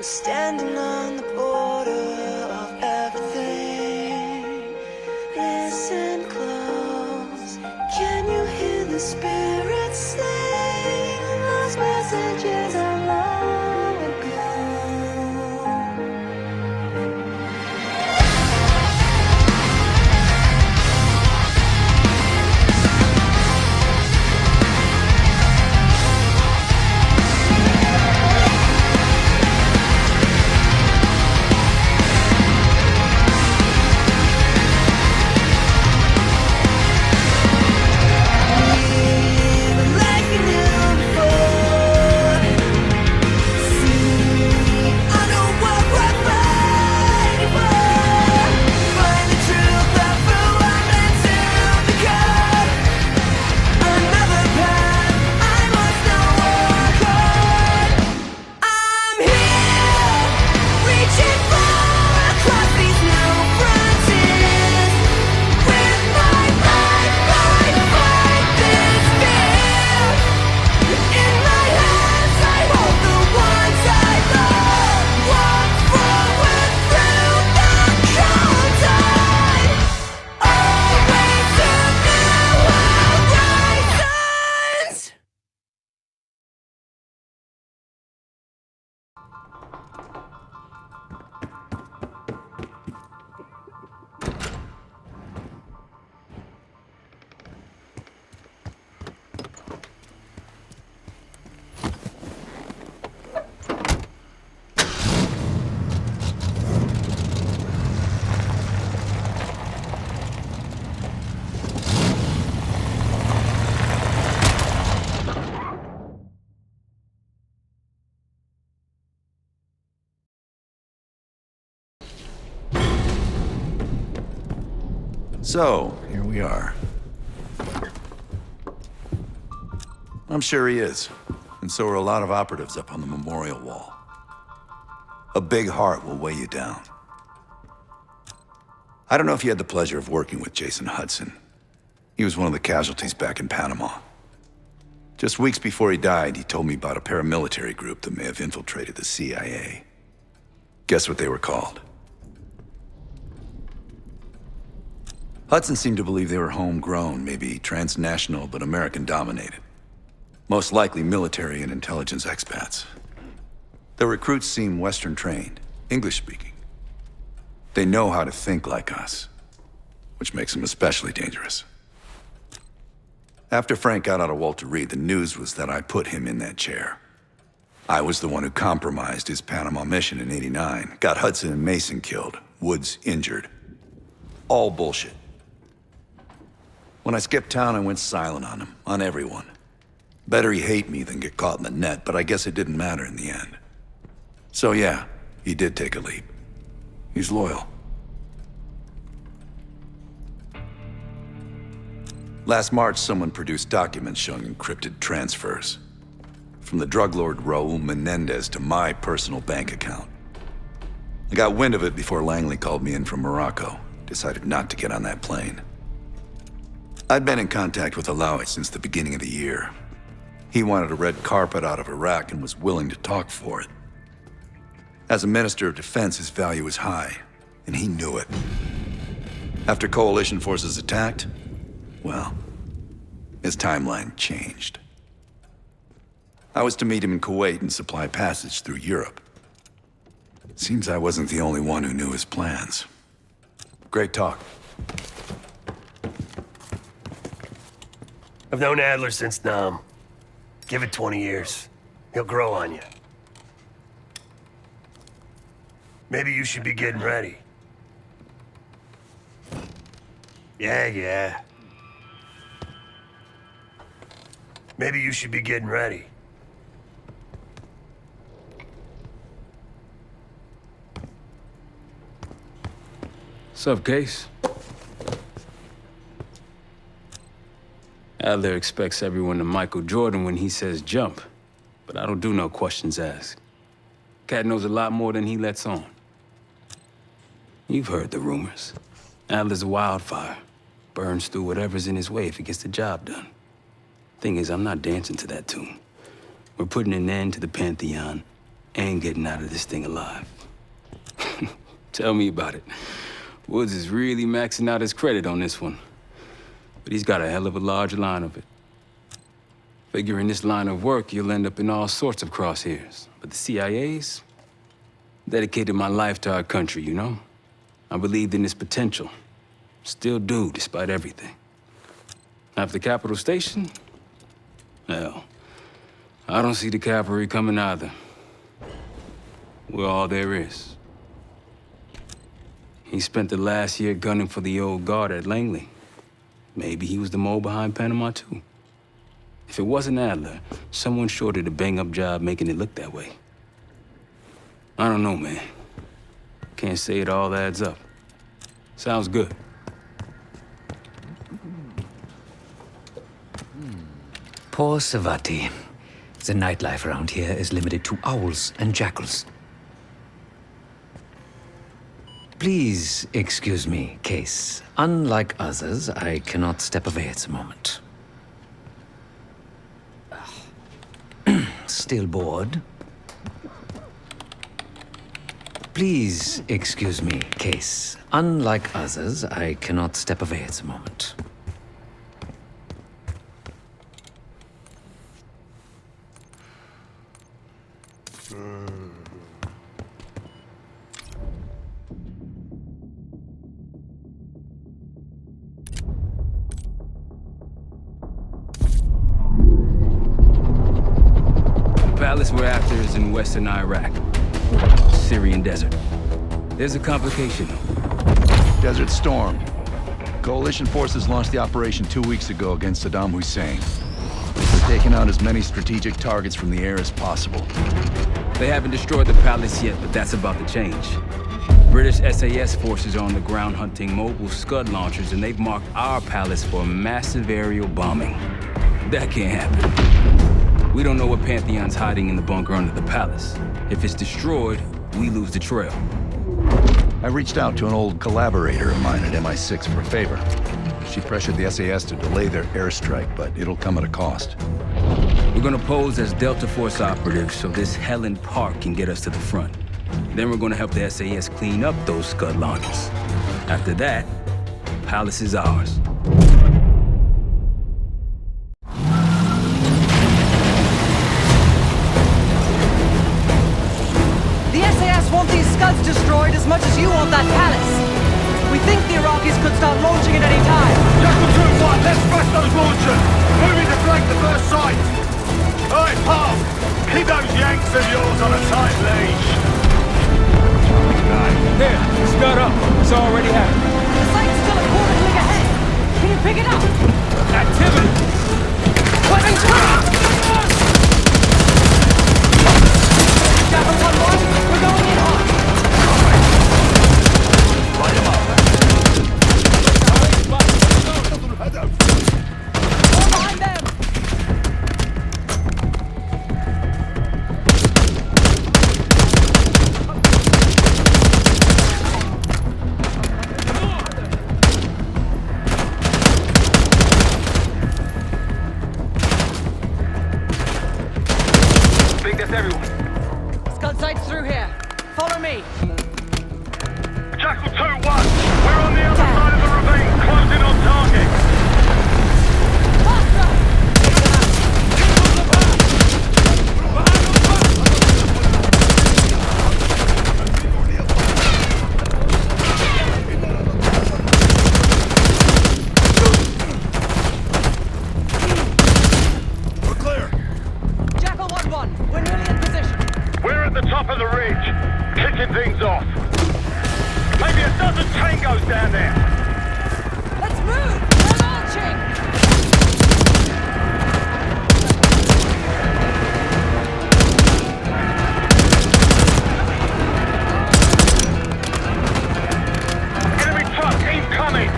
Standing on the border of everything. Listen close. Can you hear the spirits sing lost messages of long ago? So, here we are. I'm sure he is. And so are a lot of operatives up on the memorial wall. A big heart will weigh you down. I don't know if you had the pleasure of working with Jason Hudson. He was one of the casualties back in Panama. Just weeks before he died, he told me about a paramilitary group that may have infiltrated the CIA. Guess what they were called? Hudson seemed to believe they were homegrown, maybe transnational, but American-dominated. Most likely military and intelligence expats. The recruits seem Western-trained, English-speaking. They know how to think like us, which makes them especially dangerous. After Frank got out of Walter Reed, the news was that I put him in that chair. I was the one who compromised his Panama mission in '89, got Hudson and Mason killed, Woods injured. All bullshit. When I skipped town, I went silent on him, on everyone. Better he hate me than get caught in the net, but I guess it didn't matter in the end. So yeah, he did take a leap. He's loyal. Last March, someone produced documents showing encrypted transfers. From the drug lord Raul Menendez to my personal bank account. I got wind of it before Langley called me in from Morocco. Decided not to get on that plane. I'd been in contact with Alawi since the beginning of the year. He wanted a red carpet out of Iraq and was willing to talk for it. As a Minister of Defense, his value was high, and he knew it. After coalition forces attacked, well, his timeline changed. I was to meet him in Kuwait and supply passage through Europe. Seems I wasn't the only one who knew his plans. Great talk. I've known Adler since Nam. Give it 20 years. He'll grow on you. Maybe you should be getting ready. Yeah. Maybe you should be getting ready. Sup, Case? Adler expects everyone to Michael Jordan when he says jump, but I don't do no questions asked. Cat knows a lot more than he lets on. You've heard the rumors. Adler's a wildfire. Burns through whatever's in his way if he gets the job done. Thing is, I'm not dancing to that tune. We're putting an end to the Pantheon and getting out of this thing alive. Tell me about it. Woods is really maxing out his credit on this one. But he's got a hell of a large line of it. Figure in this line of work, you'll end up in all sorts of crosshairs. But the CIA's dedicated my life to our country, you know? I believed in its potential. Still do, despite everything. After Capital Station? Hell, I don't see the cavalry coming either. We're all there is. He spent the last year gunning for the old guard at Langley. Maybe he was the mole behind Panama, too. If it wasn't Adler, someone sure did a bang-up job making it look that way. I don't know, man. Can't say it all adds up. Sounds good. Poor Savati. The nightlife around here is limited to owls and jackals. Please excuse me, Case. Unlike others, I cannot step away at the moment. Still bored? Please excuse me, Case. Unlike others, I cannot step away at the moment. The palace we're after is in western Iraq, Syrian desert. There's a complication. Desert Storm. Coalition forces launched the operation 2 weeks ago against Saddam Hussein. They're taking out as many strategic targets from the air as possible. They haven't destroyed the palace yet, but that's about to change. British SAS forces are on the ground hunting mobile Scud launchers, and they've marked our palace for massive aerial bombing. That can't happen. We don't know what Pantheon's hiding in the bunker under the palace. If it's destroyed, we lose the trail. I reached out to an old collaborator of mine at MI6 for a favor. She pressured the SAS to delay their airstrike, but it'll come at a cost. We're gonna pose as Delta Force operatives so this Helen Park can get us to the front. Then we're gonna help the SAS clean up those Scud launchers. After that, palace is ours. The SAS want these Scuds destroyed as much as you want that palace. We think the Iraqis could start launching at any time. Jackal 2-1, let's smash those launchers! Moving to flank the first site! Alright, pal! Keep those Yanks of yours on a tight leash! There, Scud up. It's already happened. The site's still a quarter click ahead. Can you pick it up? Activity! Weapon Jackal 1-1, we're going in hard. Light him up! All behind them. I think that's everyone. Scud site's through here. Follow me. Jackal 2-1, we're on the other side of the ravine, closing on target. We're clear. Jackal 1-1, we're nearly in position. We're at the top of the ridge, kicking things off. Maybe a dozen tangos down there. Let's move! We're launching! Enemy truck incoming!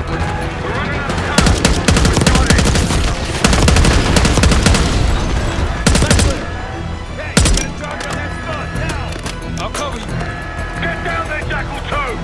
We're running out of time. We've got it! That's clear. Hey, get a target on that spot, now! I'll cover you. Get down there, Jackal 2!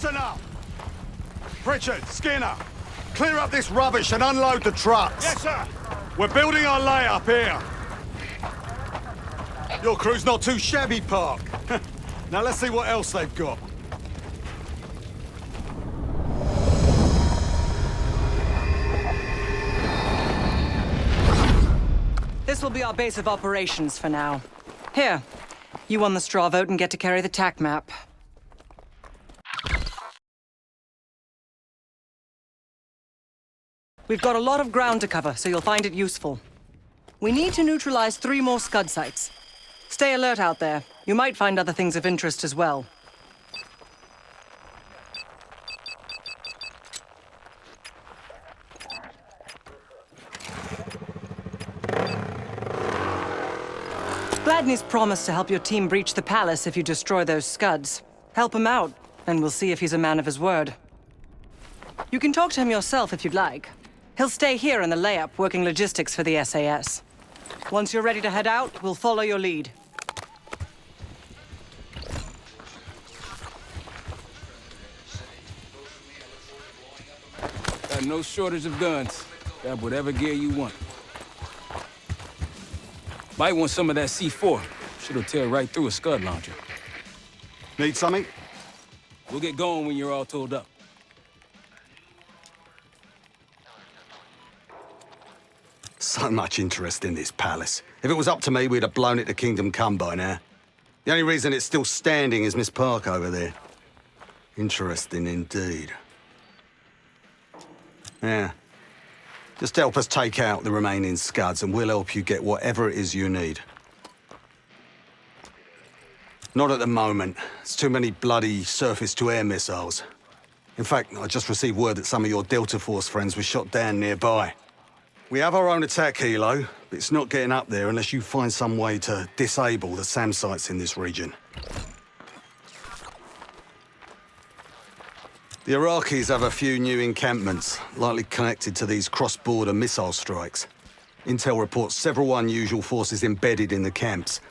Listen up! Pritchard, Skinner, clear up this rubbish and unload the trucks. Yes, sir. We're building our layup here. Your crew's not too shabby, Park. Now let's see what else they've got. This will be our base of operations for now. Here, you won the straw vote and get to carry the TAC map. We've got a lot of ground to cover, so you'll find it useful. We need to neutralize 3 more Scud sites. Stay alert out there. You might find other things of interest as well. Gladney's promised to help your team breach the palace if you destroy those Scuds. Help him out, and we'll see if he's a man of his word. You can talk to him yourself if you'd like. He'll stay here in the layup, working logistics for the SAS. Once you're ready to head out, we'll follow your lead. Got no shortage of guns. Grab whatever gear you want. Might want some of that C4. Shit'll tear right through a Scud launcher. Need something? We'll get going when you're all tooled up. So much interest in this palace. If it was up to me, we'd have blown it to Kingdom Come by now. The only reason it's still standing is Miss Park over there. Interesting indeed. Yeah. Just help us take out the remaining Scuds and we'll help you get whatever it is you need. Not at the moment. It's too many bloody surface-to-air missiles. In fact, I just received word that some of your Delta Force friends were shot down nearby. We have our own attack helo, but it's not getting up there unless you find some way to disable the SAM sites in this region. The Iraqis have a few new encampments, likely connected to these cross-border missile strikes. Intel reports several unusual forces embedded in the camps.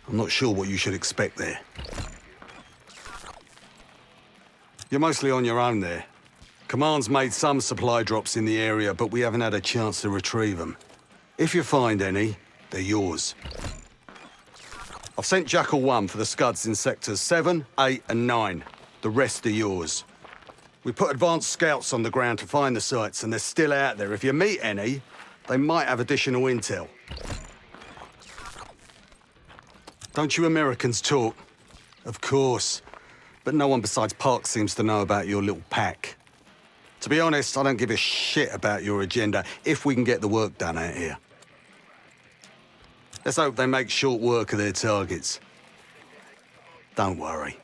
I'm not sure what you should expect there. You're mostly on your own there. Command's made some supply drops in the area, but we haven't had a chance to retrieve them. If you find any, they're yours. I've sent Jackal 1 for the Scuds in sectors 7, 8, and 9. The rest are yours. We put advanced scouts on the ground to find the sites, and they're still out there. If you meet any, they might have additional intel. Don't you Americans talk? Of course. But no one besides Park seems to know about your little pack. To be honest, I don't give a shit about your agenda if we can get the work done out here. Let's hope they make short work of their targets. Don't worry.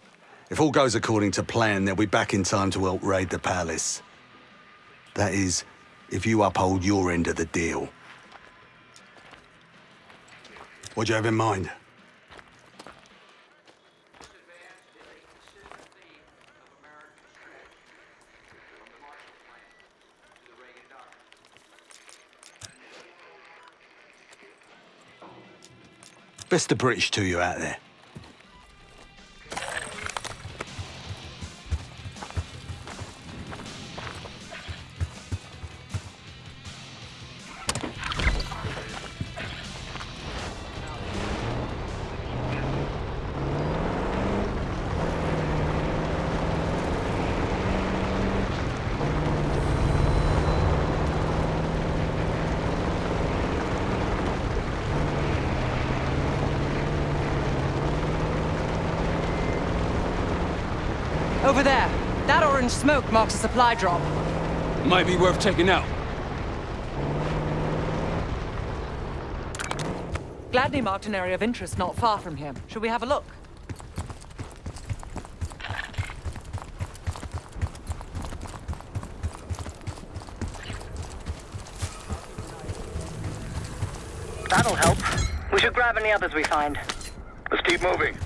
If all goes according to plan, they'll be back in time to help raid the palace. That is, if you uphold your end of the deal. What do you have in mind? Best of British to you out there. Over there. That orange smoke marks a supply drop. Might be worth checking out. Gladney marked an area of interest not far from here. Should we have a look? That'll help. We should grab any others we find. Let's keep moving.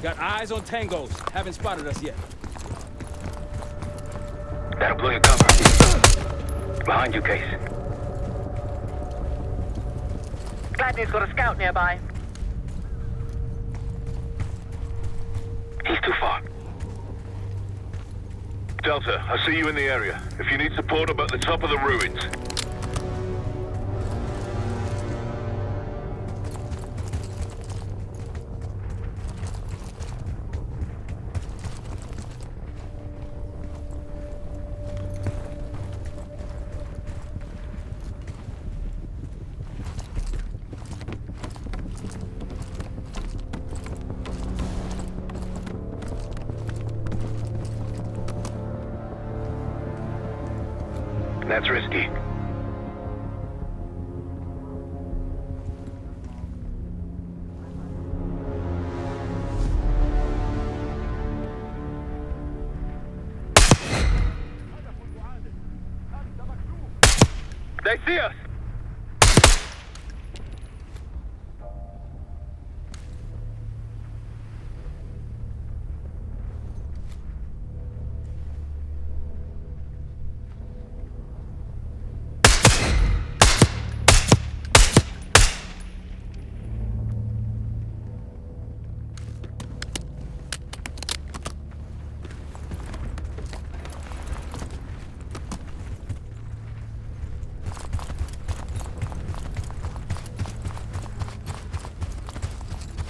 Got eyes on tangos. Haven't spotted us yet. That'll blow your cover. Behind you, Case. Gladney's got a scout nearby. He's too far. Delta, I see you in the area. If you need support, I'm at the top of the ruins. That's risky. They see us!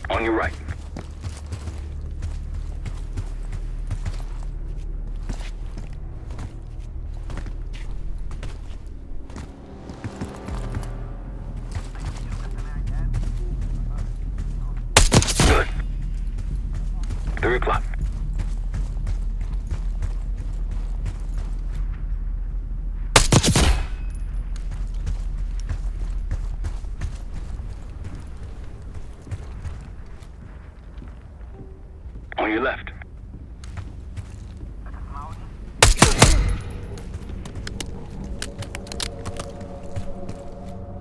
On your right. Good. 3 o'clock. On your left.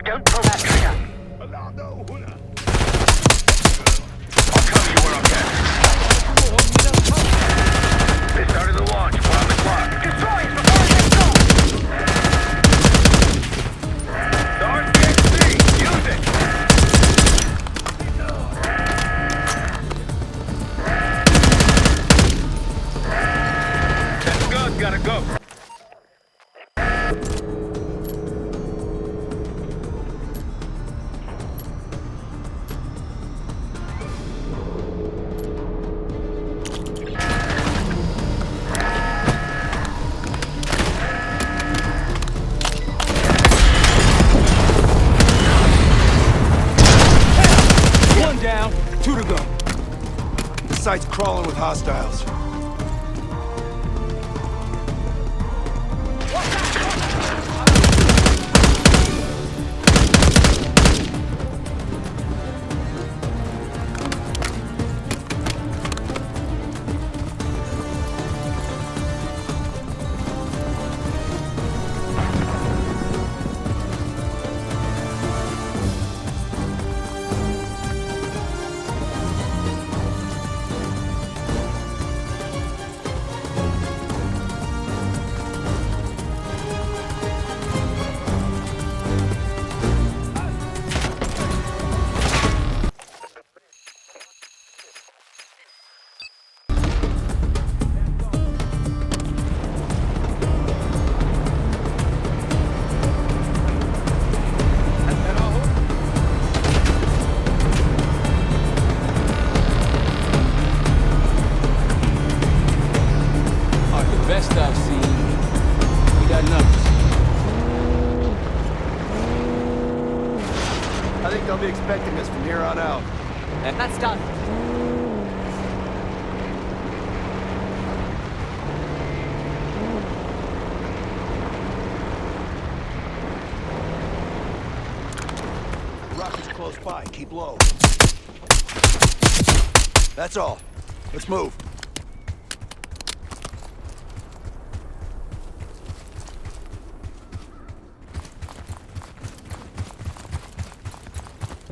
Don't pull that trigger. I'll cover you when I can. They started the launch. We're on the clock. Destroy it before it gets gone! The RCXD! Use it! That gun's gotta go. One down, 2 to go. The site's crawling with hostiles. Best I've seen. We got numbers. I think they'll be expecting us from here on out. That's done. Rocket's close by. Keep low. That's all. Let's move.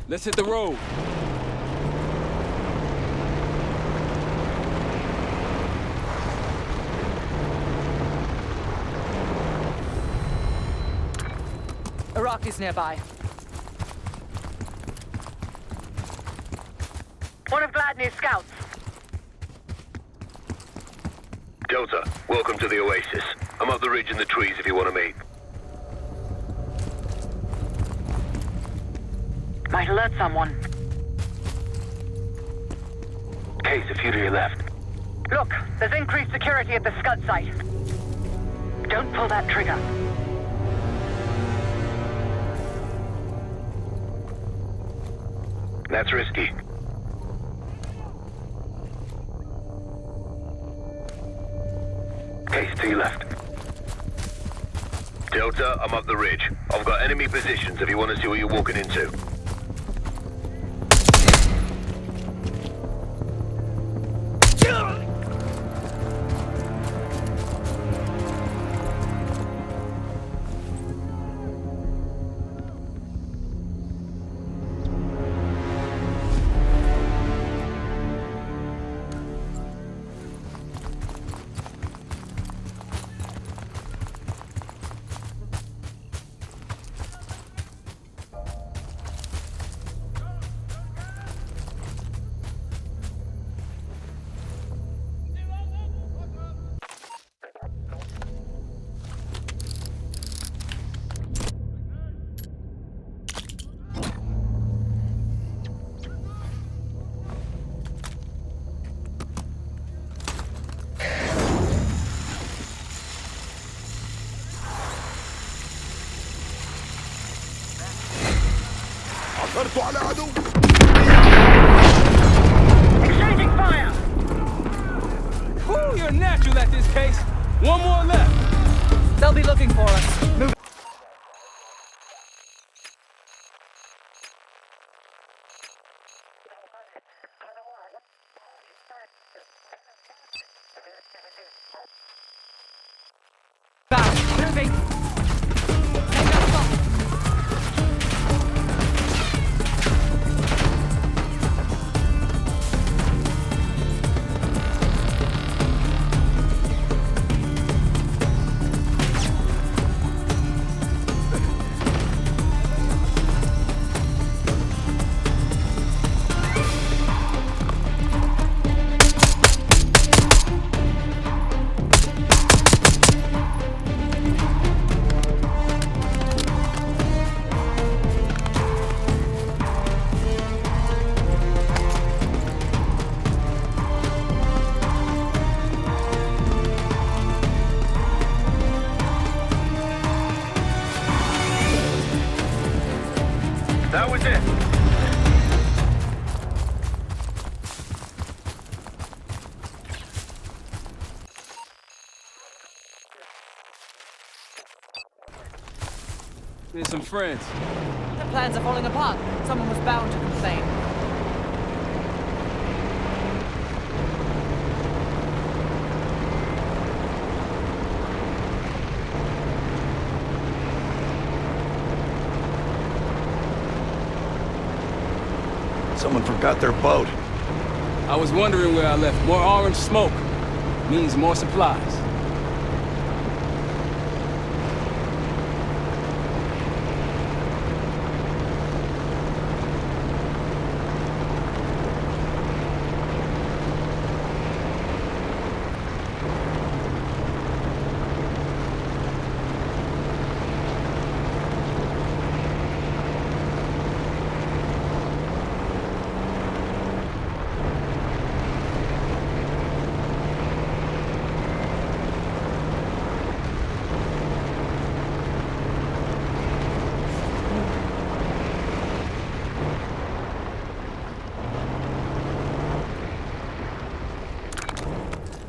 Let's hit the road. Iraqis nearby. One of Gladney's scouts. Delta, welcome to the Oasis. I'm up the ridge in the trees if you want to meet. Might alert someone. Case, a few to your left. Look, there's increased security at the Scud site. Don't pull that trigger. That's risky. Case, to your left. Delta, I'm up the ridge. I've got enemy positions if you want to see what you're walking into. Exchanging fire! Whew, you're a natural at this case. One more left. They'll be looking for us. Move. Back. Moving. Take out spot. That was it. Here's some friends. The plans are falling apart. Someone was bound to complain. Someone forgot their boat. I was wondering where I left. More orange smoke means more supplies.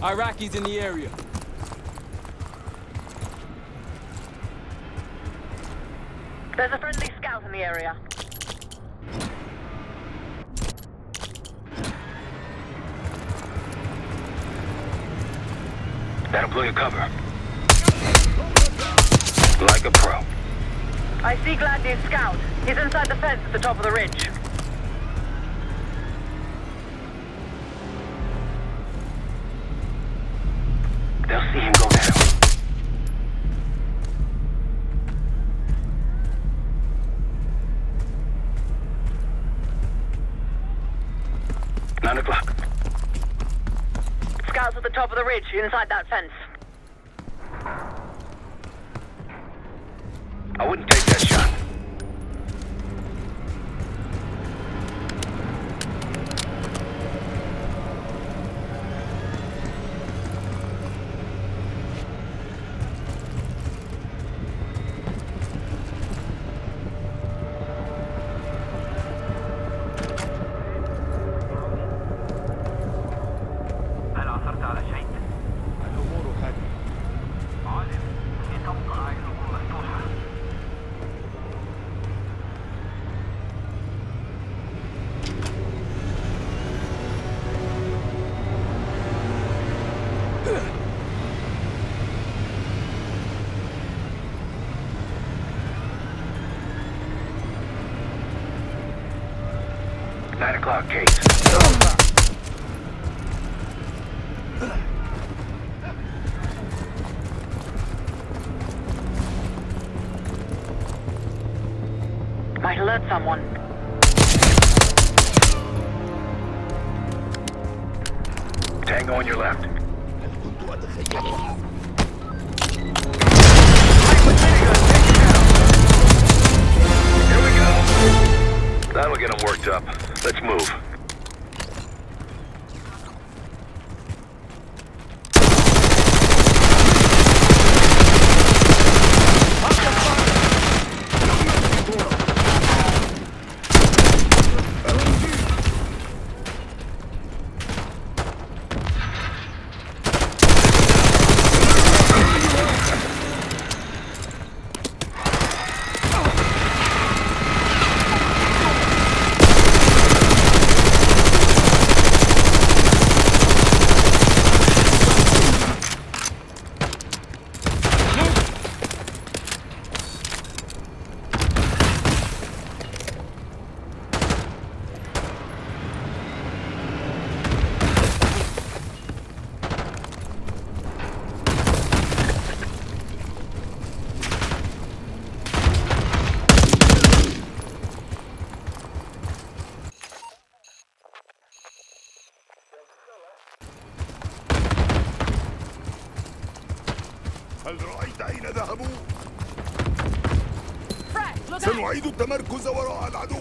Iraqis in the area. There's a friendly scout in the area. That'll blow your cover. Like a pro. I see Gladney's scout. He's inside the fence at the top of the ridge. They'll see him go down. o'clock. Scouts at the top of the ridge, inside that fence. I wouldn't take that shot. O'clock, Kate. Might alert someone. Tango on your left. Here we go. That'll get them worked up. Let's move. هل رأيت أين ذهبوا؟ سنعيد التمركز وراء العدو.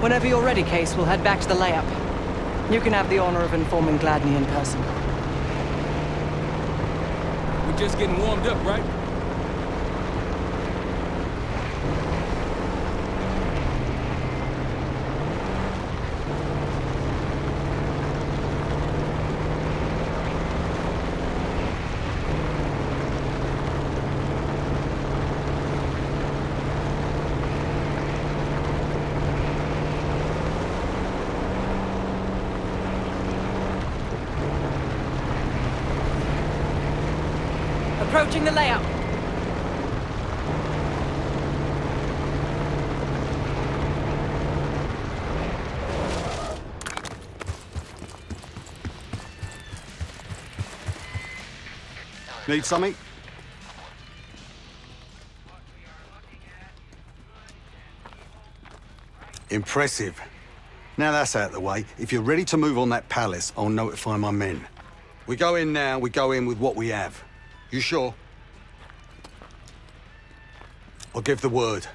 Whenever you're ready, Case, we'll head back to the layup. You can have the honor of informing Gladney in person. We're just getting warmed up, right? Approaching the layout. Need something? Impressive. Now that's out of the way, if you're ready to move on that palace, I'll notify my men. We go in now, we go in with what we have. You sure? I'll give the word.